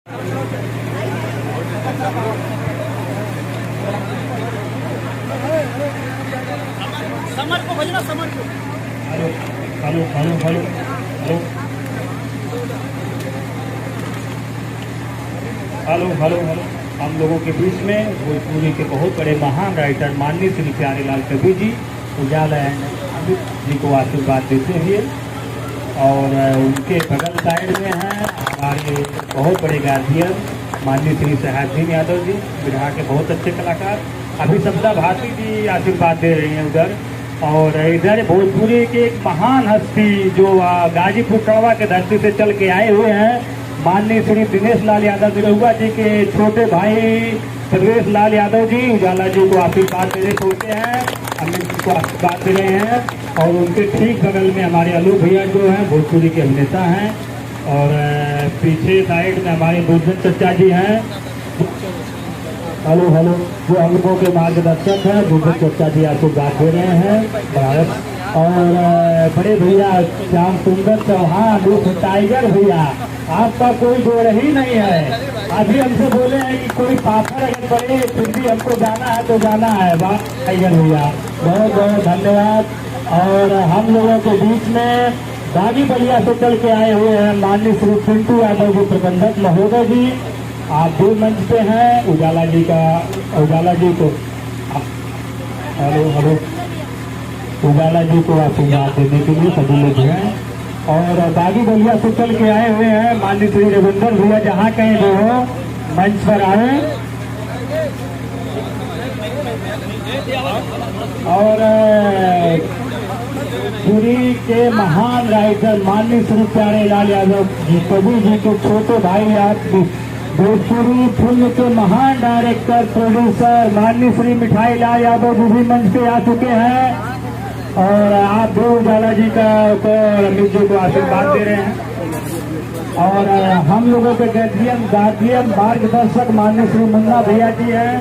Summer को भजना, summer को। Hello hello hello hello hello hello hello. हम लोगों के बीच में भोजपुरी के बहुत बड़े महान राइटर माननीय श्री प्यारेलाल कवि जी उजाला अमित जी को आशीर्वाद देते हुए, और उनके बगल साइड में हैं हमारे बहुत बड़े गार्जियन माननीय श्री सहाबुद्दीन यादव जी, बिहार के बहुत अच्छे कलाकार। अभी सब्दा भारती जी आशीर्वाद दे रही हैं उधर। और इधर भोजपुरी के एक महान हस्ती जो गाजीपुर कड़वा के धरती से चल के आए हुए हैं, माननीय श्री दिनेश लाल यादव निरहुआ जी के छोटे भाई सर्वेश लाल यादव जी उजाला जी को आशीर्वाद देने पहुंचे हैं, अमित जी को आशीर्वाद दे रहे हैं। और उनके ठीक बगल में हमारे अनूप भैया जो हैं भोजपुरी के अभिनेता हैं, और पीछे साइड में हमारे बुजुर्ग चचा जी हैं, हेलो हेलो, जो हम लोगों के मार्गदर्शक हैं बुजुर्ग चचा जी आशीर्वाद दे रहे हैं भारत। और बड़े भैया श्याम सुंदर चौहान टाइगर भैया, आपका कोई जोड़ ही नहीं है। अभी हमसे बोले हैं कि कोई पाथर अगर पड़े फिर भी हमको जाना है तो जाना है। वाह टाइगर भैया, बहुत बहुत धन्यवाद। और हम लोगों के बीच में बागी बलिया से चल के आए हुए हैं माननीय श्री पिंटू यादव जी प्रबंधक महोदय जी, आप भी मंच पे हैं। उजाला जी को हेलो हेलो, उजाला जी को आशीर्वाद देने के लिए सभी लोग हैं। और बागी बलिया से चल के आए हुए हैं माननीय श्री रविंदर भैया, जहाँ कहीं भी हो मंच पर आए। और पुरी के महान राइटर माननीय श्री प्यारेलाल यादव जी कवि जी के छोटे भाई, आप भोजपुरी फिल्म के महान डायरेक्टर प्रोड्यूसर माननीय श्री मिठाई लाल यादव जी भी मंच पे आ चुके हैं। और आप भी उजाला जी का अमित जी को आशीर्वाद दे रहे हैं। और हम लोगों के गार्जियन मार्गदर्शक माननीय श्री मुन्ना भैया जी हैं,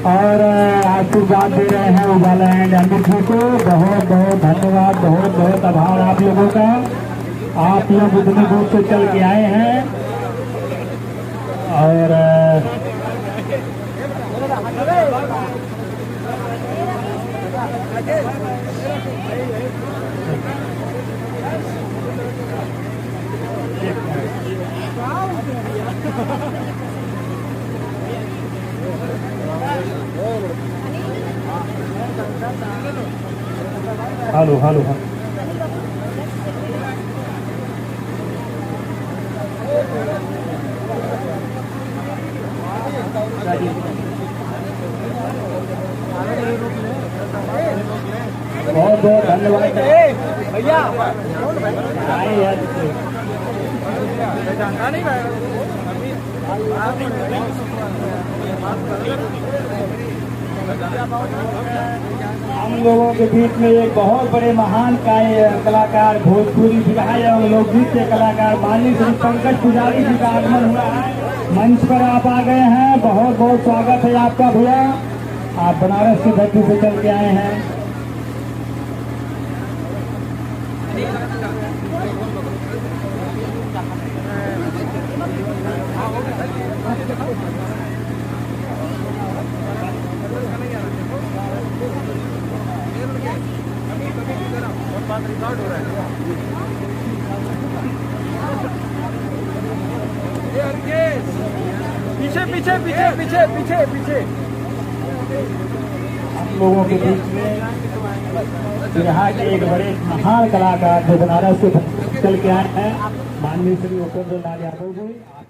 और आशीर्वाद दे रहे हैं उजाला एंड अमित जी को। बहुत बहुत धन्यवाद, बहुत बहुत आभार आप लोगों का। आप लोग इतनी दूर से चल के आए हैं। और हेलो हेलो हेलो, बहुत बहुत धन्यवाद भैया। हम लोगों के बीच में एक बहुत बड़े महान कलाकार भोजपुरी सिखाए और लोकगीत के कलाकार माननीय श्री पंकज पुजारी जी का आगमन हुआ है। मंच पर आप आ गए हैं, बहुत बहुत स्वागत है आपका भैया। आप बनारस की धरती से चल के आए हैं। रिकॉर्ड हो रहा है। पीछे पीछे पीछे पीछे पीछे पीछे हम लोगों के बीच में यहाँ के एक बड़े महान कलाकार जो बनारस से चल के आए हैं माननीय श्री उपेंद्र लाल यादव जी, आप